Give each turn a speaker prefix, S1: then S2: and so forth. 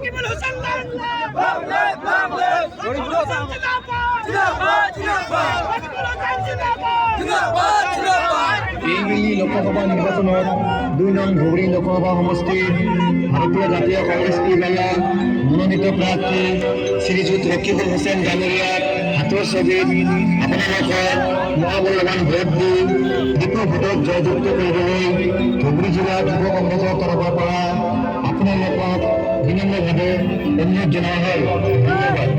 S1: সাকিবুল হোসেন
S2: এইবেলি লোকসভা নিৰ্বাচনত ২ নং ধুবুৰী লোকসভা সমষ্টিৰ ভাৰতীয় জাতীয় কংগ্ৰেছ দলৰ মনোনীত প্ৰাৰ্থী শ্ৰীযুত ৰকিবুল হোসেন ডাঙৰীয়াৰ হাতৰ ছবিত আপোনালোকৰ মহামূল্যৱান ভোট দি বিপুল ভোটত জয়যুক্ত কৰিবলৈ ধুবুৰী জিলা যুৱ কংগ্ৰেছৰ তৰফৰ পৰা আপোনালোকক বিনম্ৰভাৱে অনুৰোধ জনোৱা হয়। ধন্যবাদ।